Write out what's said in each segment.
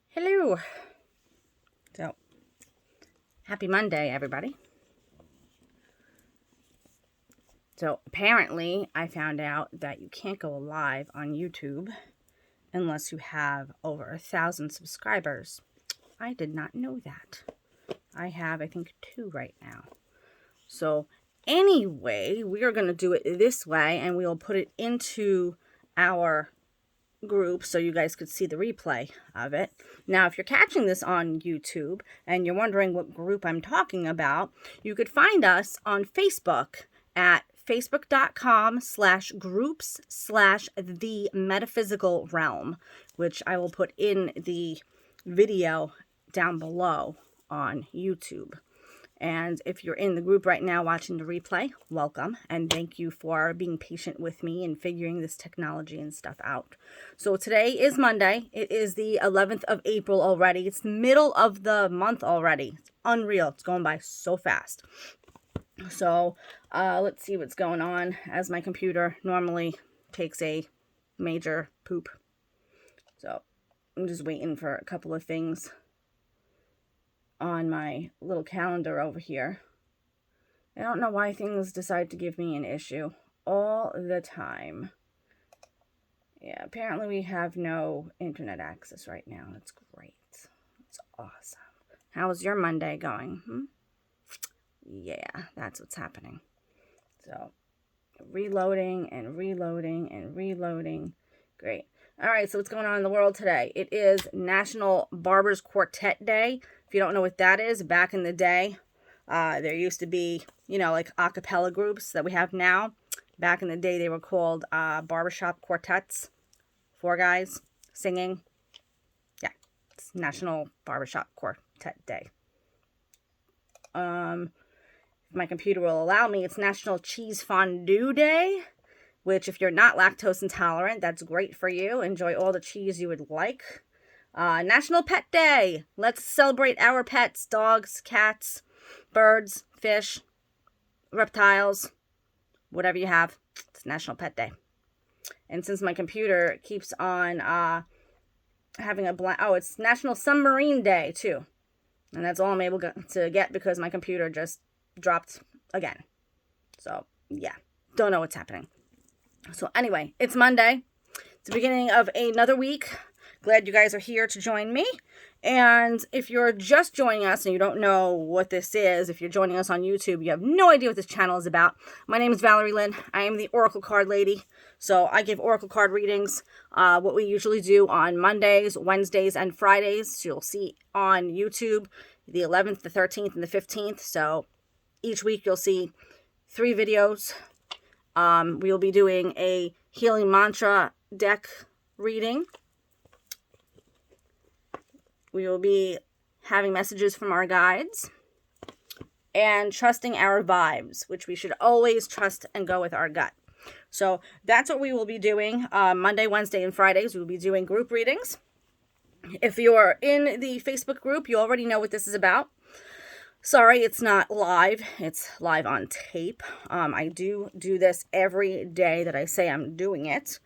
Hello. So, happy Monday, everybody. So, apparently, I found out that you can't go live on YouTube unless you have over 1,000 subscribers. I did not know that. I have, I think, 2 right now. So, anyway, we are going to do it this way, and we will put it into our group so you guys could see the replay of it. Now, if you're catching this on YouTube and you're wondering what group I'm talking about, you could find us on Facebook at facebook.com/groups/the metaphysical realm, which I will put in the video down below on YouTube. And if you're in the group right now watching the replay, welcome. And thank you for being patient with me and figuring this technology and stuff out. So today is Monday. It is the 11th of April already. It's the middle of the month already. It's unreal. It's going by so fast. So let's see what's going on as my computer normally takes a major poop. So I'm just waiting for a couple of things on my little calendar over here. I don't know why things decide to give me an issue all the time. Yeah, apparently we have no internet access right now. That's great. That's awesome. How's your Monday going? Yeah, that's what's happening. So, reloading and reloading and reloading. Great. All right, so what's going on in the world today? It is National Barbers Quartet Day. If you don't know what that is, back in the day, there used to be, like a cappella groups that we have now. Back in the day, they were called barbershop quartets. 4 guys singing. Yeah, it's National Barbershop Quartet Day. If my computer will allow me, it's National Cheese Fondue Day, which if you're not lactose intolerant, that's great for you. Enjoy all the cheese you would like. National Pet Day. Let's celebrate our pets, dogs, cats, birds, fish, reptiles, whatever you have. It's National Pet Day. And since my computer keeps on having a it's National Submarine Day too. And that's all I'm able to get because my computer just dropped again. So, yeah. Don't know what's happening. So, anyway, it's Monday. It's the beginning of another week. Glad you guys are here to join me. And if you're just joining us and you don't know what this is, if you're joining us on YouTube, you have no idea what this channel is about. My name is Valerie Lynn. I am the Oracle Card Lady. So I give Oracle Card readings, what we usually do on Mondays, Wednesdays, and Fridays. You'll see on YouTube the 11th, the 13th, and the 15th. So each week you'll see 3 videos. We will be doing a healing mantra deck reading. We will be having messages from our guides and trusting our vibes, which we should always trust and go with our gut. So that's what we will be doing Monday, Wednesday, and Fridays. We will be doing group readings. If you're in the Facebook group, you already know what this is about. Sorry, it's not live. It's live on tape. I do this every day that I say I'm doing it.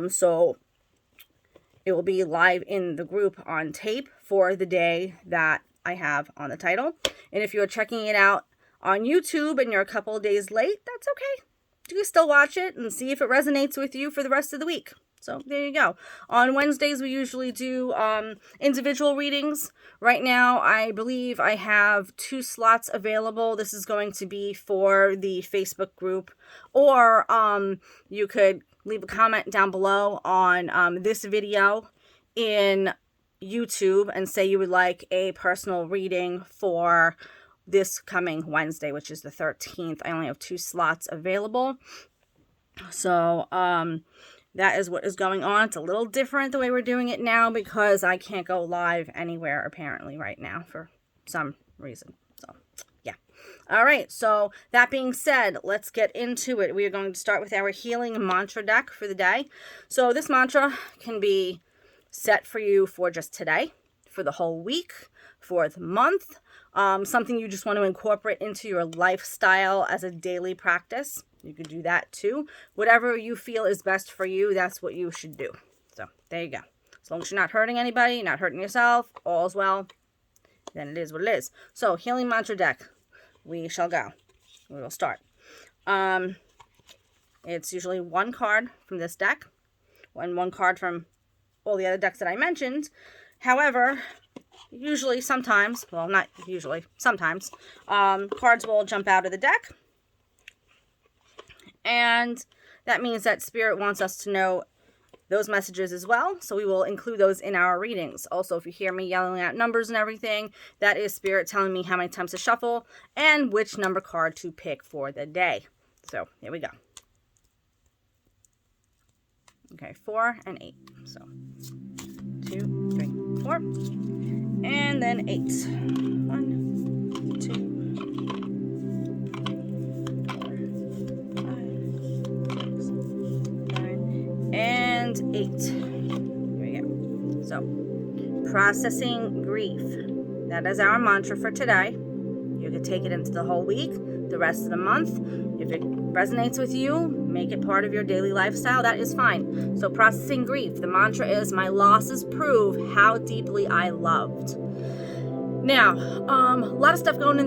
So it will be live in the group on tape for the day that I have on the title. And if you're checking it out on YouTube and you're a couple of days late, that's okay. You can still watch it and see if it resonates with you for the rest of the week. So there you go. On Wednesdays, we usually do individual readings. Right now, I believe I have 2 slots available. This is going to be for the Facebook group. Or you could leave a comment down below on this video in YouTube and say you would like a personal reading for this coming Wednesday, which is the 13th. I only have 2 slots available. So, that is what is going on. It's a little different the way we're doing it now because I can't go live anywhere apparently right now for some reason. So, yeah. All right. So, that being said, let's get into it. We are going to start with our healing mantra deck for the day. So, this mantra can be set for you for just today, for the whole week, for the month, something you just want to incorporate into your lifestyle as a daily practice. You could do that too. Whatever you feel is best for you, that's what you should do. So there you go. As long as you're not hurting anybody, you're not hurting yourself, all's well, then it is what it is. So, healing mantra deck, we shall go. We will start. It's usually one card from this deck and one card from all the other decks that I mentioned. However, usually, sometimes, well, not usually, sometimes, cards will jump out of the deck. And that means that Spirit wants us to know those messages as well. So we will include those in our readings. Also, if you hear me yelling out numbers and everything, that is Spirit telling me how many times to shuffle and which number card to pick for the day. So here we go. Okay, 4 and 8. So 2, 3, 4. And then 8. 1, 2. 8. Here we go. So, processing grief. That is our mantra for today. You could take it into the whole week, the rest of the month. If it resonates with you, make it part of your daily lifestyle. That is fine. So, processing grief. The mantra is, my losses prove how deeply I loved. Now, a lot of stuff going on in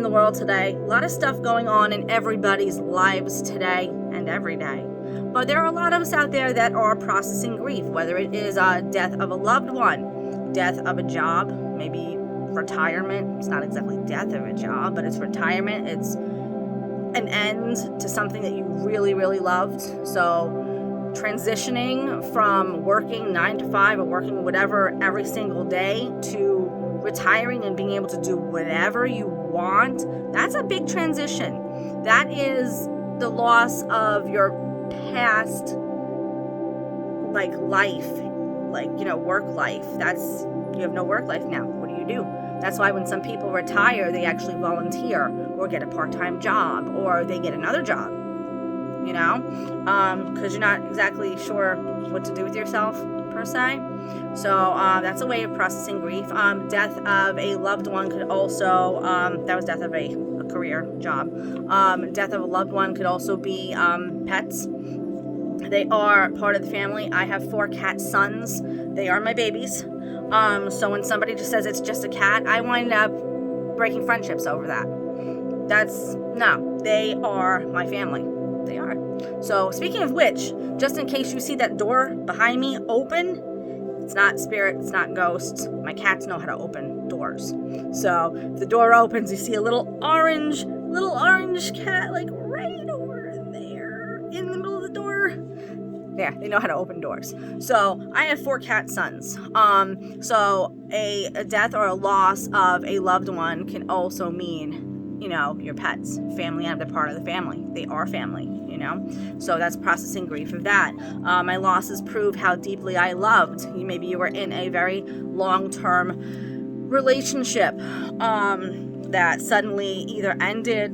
the world today. A lot of stuff going on in everybody's lives today and every day. But there are a lot of us out there that are processing grief, whether it is death of a loved one, death of a job, maybe retirement. It's not exactly death of a job, but it's retirement. It's an end to something that you really, really loved. So transitioning from working 9 to 5 or working whatever every single day to retiring and being able to do whatever you want, that's a big transition. That is the loss of your past life, work life. You have no work life now. What do? That's why when some people retire, they actually volunteer or get a part-time job or they get another job, because you're not exactly sure what to do with yourself per se. So that's a way of processing grief. Death of a loved one could also, that was death of a career job. Death of a loved one could also be pets. They are part of the family. I have 4 cat sons. They are my babies. So when somebody just says it's just a cat, I wind up breaking friendships over that. No, they are my family. They are. So speaking of which, just in case you see that door behind me open, it's not spirit, it's not ghosts. My cats know how to open doors. So if the door opens, you see a little orange cat right over there in the middle of the door. Yeah, they know how to open doors. So I have 4 cat sons. So a death or a loss of a loved one can also mean, your pets, family, and they're part of the family. They are family, So that's processing grief of that. My losses prove how deeply I loved. Maybe you were in a very long-term relationship that suddenly either ended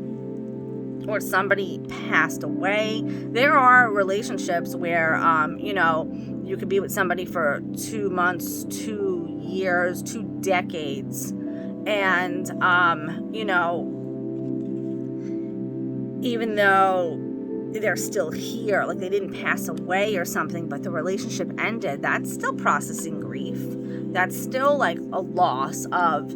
or somebody passed away. There are relationships where, you could be with somebody for 2 months, 2 years, 2 decades. And, even though they're still here, they didn't pass away or something, but the relationship ended, that's still processing grief. That's still a loss of,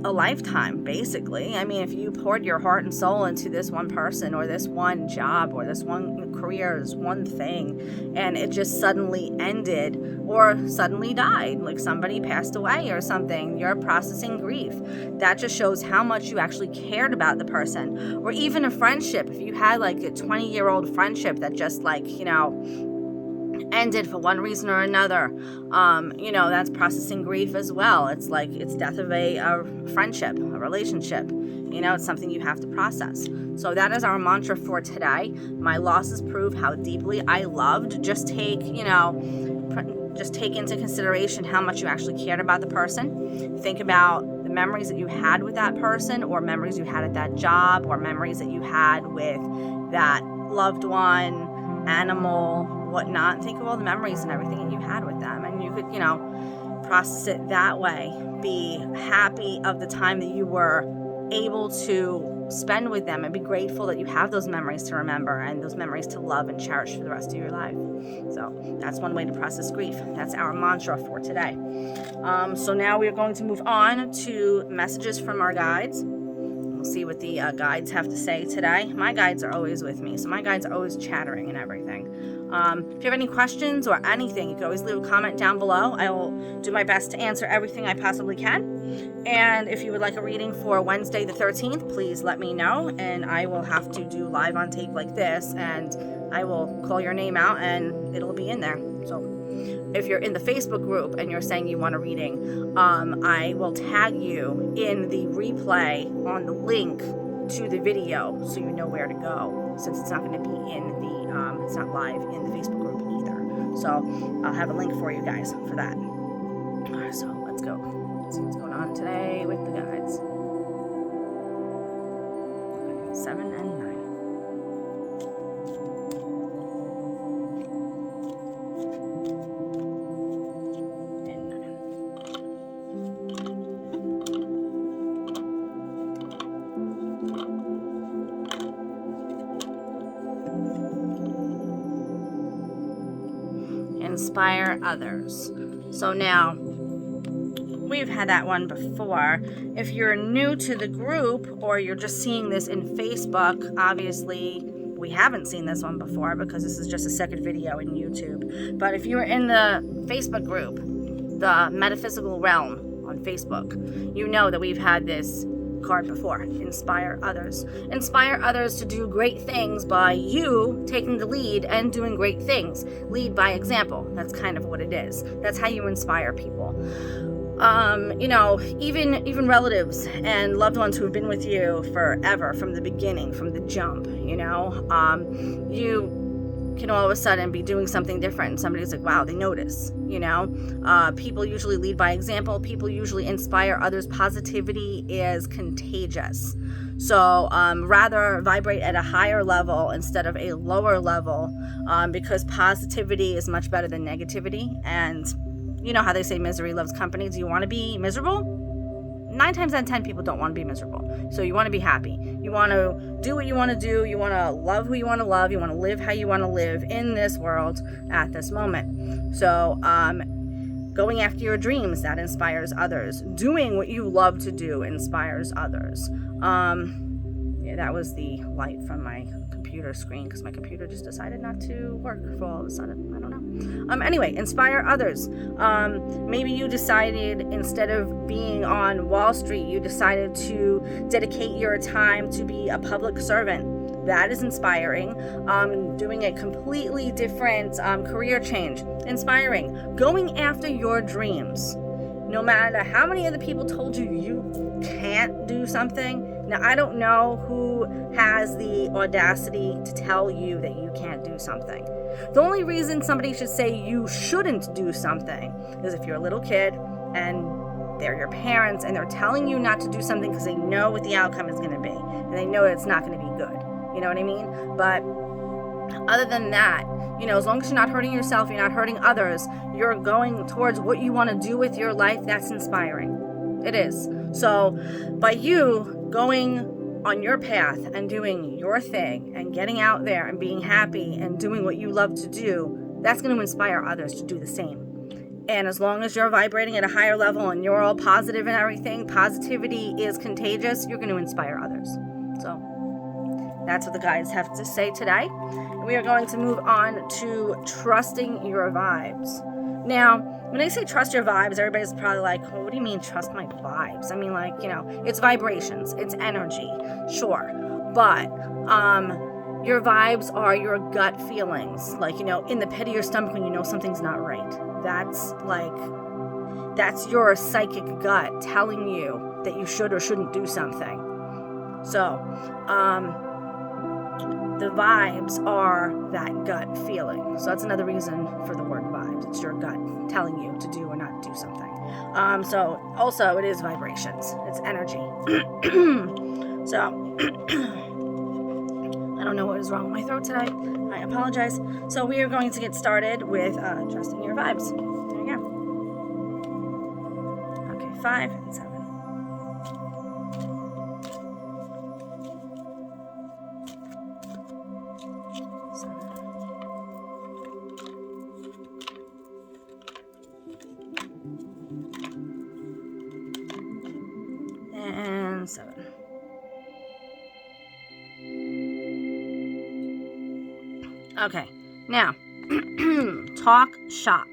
a lifetime, basically. I mean, if you poured your heart and soul into this one person or this one job or this one career, this one thing, and it just suddenly ended or suddenly died, somebody passed away or something, you're processing grief. That just shows how much you actually cared about the person. Or even a friendship. If you had a 20-year-old friendship that just ended for one reason or another, that's processing grief as well. It's death of a friendship, a relationship. It's something you have to process. So that is our mantra for today. My losses prove how deeply I loved. Just take into consideration how much you actually cared about the person. Think about the memories that you had with that person, or memories you had at that job, or memories that you had with that loved one, animal, whatnot. Think of all the memories and everything that you had with them, and you could, process it that way. Be happy of the time that you were able to spend with them, and be grateful that you have those memories to remember and those memories to love and cherish for the rest of your life. So that's one way to process grief. That's our mantra for today. So now we're going to move on to messages from our guides. We'll see what the guides have to say today. My guides are always with me, so my guides are always chattering and everything. If you have any questions or anything, you can always leave a comment down below. I will do my best to answer everything I possibly can. And if you would like a reading for Wednesday the 13th, please let me know, and I will have to do live on tape like this, and I will call your name out and it'll be in there. So if you're in the Facebook group and you're saying you want a reading, I will tag you in the replay on the link to the video so you know where to go, since it's not going to be in the, it's not live in the Facebook group either. So I'll have a link for you guys for that. So let's go. Let's see what's going on today with the guides. 7 and 9. Inspire others. So now, we've had that one before. If you're new to the group or you're just seeing this in Facebook, obviously we haven't seen this one before because this is just a second video in YouTube. But if you're in the Facebook group, the Metaphysical Realm on Facebook, you know that we've had this card before. Inspire others. Inspire others to do great things by you taking the lead and doing great things. Lead by example. That's kind of what it is. That's how you inspire people. Even relatives and loved ones who have been with you forever, from the beginning, from the jump, you can all of a sudden be doing something different. Somebody's like, wow, they notice, people usually lead by example. People usually inspire others. Positivity is contagious. So rather vibrate at a higher level instead of a lower level, because positivity is much better than negativity. And you know how they say misery loves company. Do you want to be miserable? 9 times out of 10 people don't want to be miserable. So you want to be happy. You want to do what you want to do. You want to love who you want to love. You want to live how you want to live in this world at this moment. So going after your dreams, that inspires others. Doing what you love to do inspires others. That was the light from my computer screen because my computer just decided not to work for all of a sudden. I don't know. Anyway, inspire others. Maybe you decided, instead of being on Wall Street, you decided to dedicate your time to be a public servant. That is inspiring. Doing a completely different career change. Inspiring. Going after your dreams. No matter how many other people told you you can't do something. Now, I don't know who has the audacity to tell you that you can't do something. The only reason somebody should say you shouldn't do something is if you're a little kid and they're your parents and they're telling you not to do something because they know what the outcome is going to be. And they know it's not going to be good. You know what I mean? But other than that, as long as you're not hurting yourself, you're not hurting others, you're going towards what you want to do with your life, that's inspiring. It is. So by you going on your path and doing your thing and getting out there and being happy and doing what you love to do, that's going to inspire others to do the same. And as long as you're vibrating at a higher level and you're all positive and everything, positivity is contagious, you're going to inspire others. So that's what the guides have to say today. And we are going to move on to trusting your vibes. Now, when I say trust your vibes, everybody's probably like, well, what do you mean trust my vibes? I mean, it's vibrations, it's energy, sure. But your vibes are your gut feelings. In the pit of your stomach when you know something's not right. That's your psychic gut telling you that you should or shouldn't do something. So, the vibes are that gut feeling. So that's another reason for the word vibes. It's your gut telling you to do or not do something. So also it is vibrations. It's energy. So I don't know what is wrong with my throat today. I apologize. So we are going to get started with trusting your vibes. There you go. Okay, 5 and 7. Okay, now, talk shop.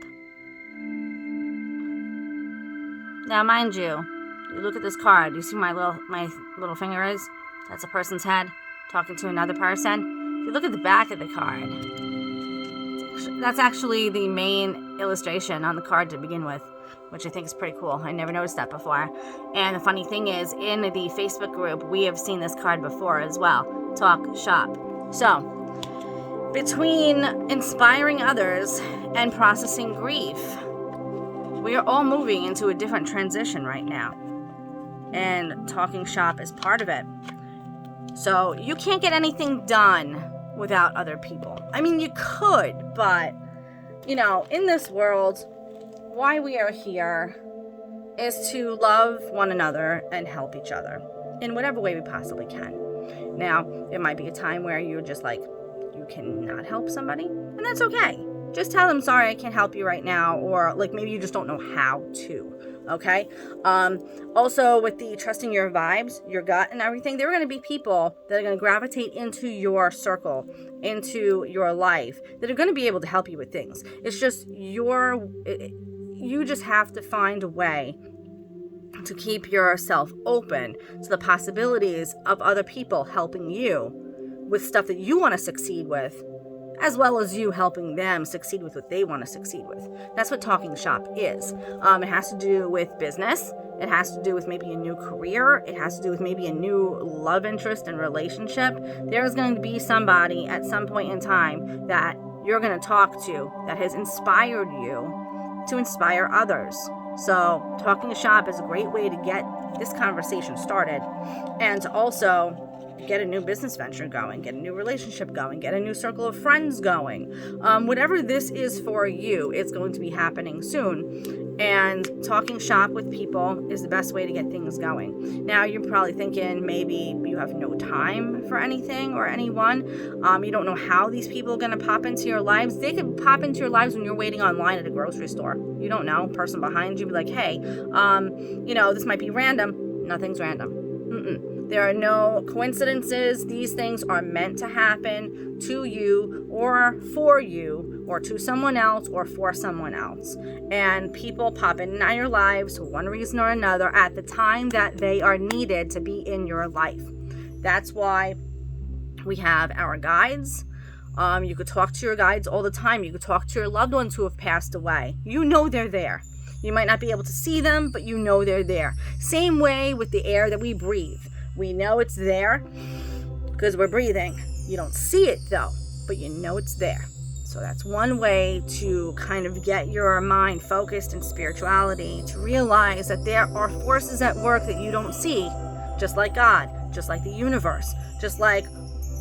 Now, mind you, you look at this card. You see my little finger is? That's a person's head talking to another person. If you look at the back of the card, that's actually the main illustration on the card to begin with, which I think is pretty cool. I never noticed that before. And the funny thing is, in the Facebook group, we have seen this card before as well. Talk shop. So, between inspiring others and processing grief, we are all moving into a different transition right now. And talking shop is part of it. So you can't get anything done without other people. I mean, you could, but, in this world, why we are here is to love one another and help each other in whatever way we possibly can. Now, it might be a time where you're just like, you cannot help somebody, and that's okay. Just tell them, sorry, I can't help you right now, or like maybe you just don't know how to, okay? Also, with the trusting your vibes, your gut and everything, there are going to be people that are going to gravitate into your circle, into your life, that are going to be able to help you with things. It's just you just have to find a way to keep yourself open to the possibilities of other people helping you with stuff that you want to succeed with, as well as you helping them succeed with what they want to succeed with. That's what talking shop is. It has to do with business. It has to do with maybe a new career. It has to do with maybe a new love interest and relationship. There's going to be somebody at some point in time that you're going to talk to that has inspired you to inspire others. So talking shop is a great way to get this conversation started, and to also get a new business venture going, get a new relationship going, get a new circle of friends going. Whatever this is for you, it's going to be happening soon. And talking shop with people is the best way to get things going. Now, you're probably thinking maybe you have no time for anything or anyone. You don't know how these people are going to pop into your lives. They could pop into your lives when you're waiting online at a grocery store. You don't know. Person behind you be like, hey, this might be random. Nothing's random. There are no coincidences. These things are meant to happen to you or for you or to someone else or for someone else. And people pop in and out of your lives for one reason or another at the time that they are needed to be in your life. That's why we have our guides. You could talk to your guides all the time. You could talk to your loved ones who have passed away. You know they're there. You might not be able to see them, but you know they're there. Same way with the air that we breathe. We know it's there because we're breathing. You don't see it though, but you know it's there. So that's one way to kind of get your mind focused in spirituality, to realize that there are forces at work that you don't see, just like God, just like the universe, just like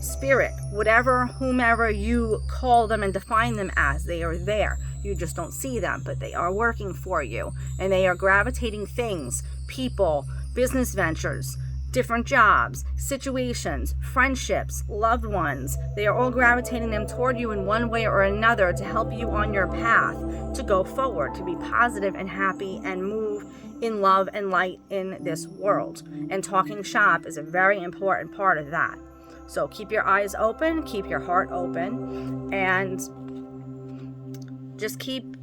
spirit, whatever, whomever you call them and define them as, they are there. You just don't see them, but they are working for you, and they are gravitating things, people, business ventures, different jobs, situations, friendships, loved ones. They are all gravitating them toward you in one way or another to help you on your path to go forward, to be positive and happy and move in love and light in this world. And talking shop is a very important part of that. So keep your eyes open, keep your heart open, and just keep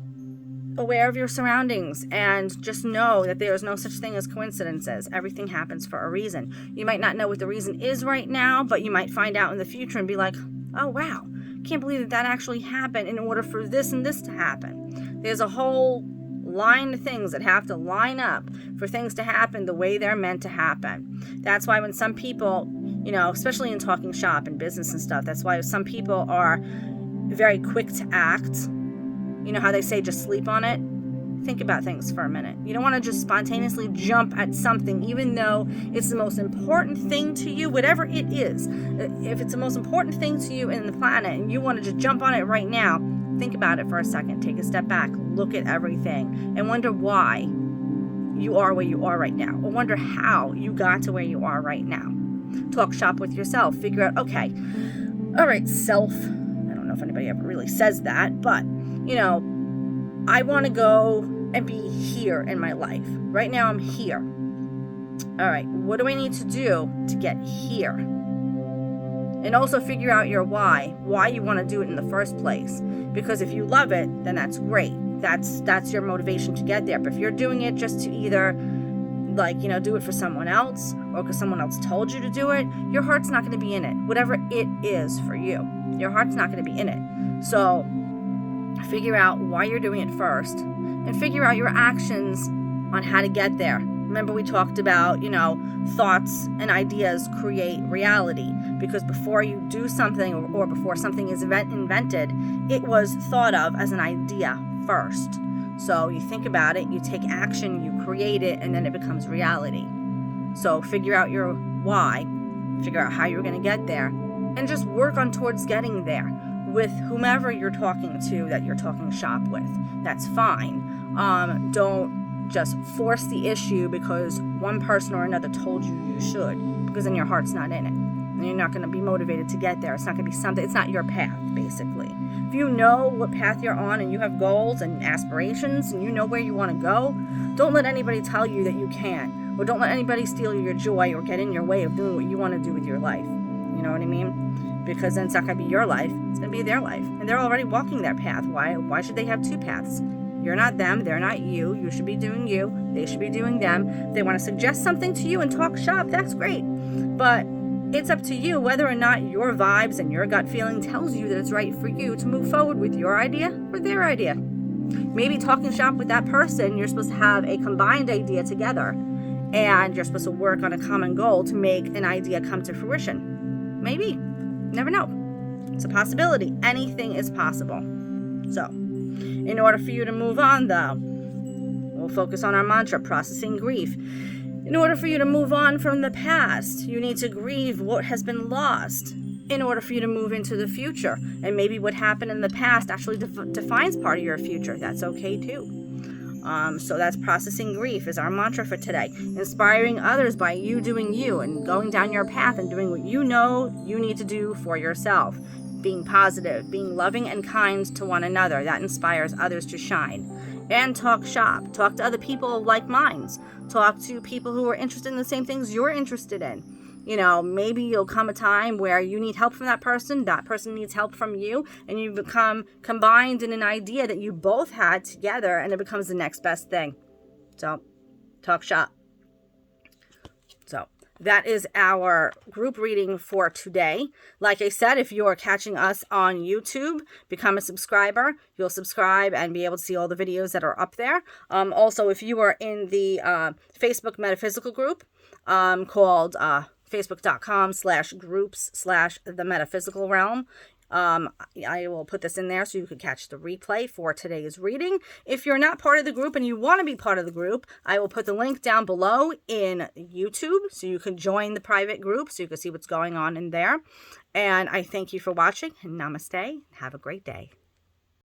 aware of your surroundings, and just know that there is no such thing as coincidences. Everything happens for a reason. You might not know what the reason is right now, but you might find out in the future and be like, oh wow, can't believe that actually happened in order for this and this to happen. There's a whole line of things that have to line up for things to happen the way they're meant to happen. That's why when some people, especially in talking shop and business and stuff, that's why some people are very quick to act. You know how they say just sleep on it? Think about things for a minute. You don't want to just spontaneously jump at something, even though it's the most important thing to you, whatever it is. If it's the most important thing to you in the planet and you want to just jump on it right now, think about it for a second. Take a step back. Look at everything and wonder why you are where you are right now, or wonder how you got to where you are right now. Talk shop with yourself. Figure out, okay, all right, self. I don't know if anybody ever really says that, but I want to go and be here in my life. Right now I'm here. All right, what do I need to do to get here? And also figure out your why you want to do it in the first place. Because if you love it, then that's great. That's your motivation to get there. But if you're doing it just to either do it for someone else or because someone else told you to do it, your heart's not going to be in it. Whatever it is for you, your heart's not going to be in it. So figure out why you're doing it first and figure out your actions on how to get there. Remember we talked about, thoughts and ideas create reality, because before you do something or before something is invented, it was thought of as an idea first. So you think about it, you take action, you create it, and then it becomes reality. So figure out your why, figure out how you're going to get there, and just work on towards getting there with whomever you're talking to that you're talking shop with. That's fine. Don't just force the issue because one person or another told you should, because then your heart's not in it. And you're not going to be motivated to get there. It's not going to be something, it's not your path, basically. If you know what path you're on and you have goals and aspirations and you know where you want to go, don't let anybody tell you that you can't. Or don't let anybody steal your joy or get in your way of doing what you want to do with your life. You know what I mean? Because then it's not going to be your life. It's going to be their life. And they're already walking that path. Why should they have two paths? You're not them. They're not you. You should be doing you. They should be doing them. If they want to suggest something to you and talk shop, that's great. But it's up to you whether or not your vibes and your gut feeling tells you that it's right for you to move forward with your idea or their idea. Maybe talking shop with that person, you're supposed to have a combined idea together, and you're supposed to work on a common goal to make an idea come to fruition. Maybe. Never know. It's a possibility. Anything is possible. So, in order for you to move on, though, we'll focus on our mantra, processing grief. In order for you to move on from the past, you need to grieve what has been lost in order for you to move into the future. And maybe what happened in the past actually defines part of your future. That's okay, too. So that's processing grief is our mantra for today. Inspiring others by you doing you and going down your path and doing what you know you need to do for yourself. Being positive, being loving and kind to one another. That inspires others to shine. And talk shop. Talk to other people of like minds. Talk to people who are interested in the same things you're interested in. Maybe you'll come a time where you need help from that person needs help from you, and you become combined in an idea that you both had together, and it becomes the next best thing. So, talk shop. So, that is our group reading for today. Like I said, if you're catching us on YouTube, become a subscriber. You'll subscribe and be able to see all the videos that are up there. Also, if you are in the Facebook Metaphysical group called facebook.com/groups/the metaphysical realm. I will put this in there so you can catch the replay for today's reading. If you're not part of the group and you want to be part of the group, I will put the link down below in YouTube so you can join the private group so you can see what's going on in there. And I thank you for watching, and namaste. Have a great day.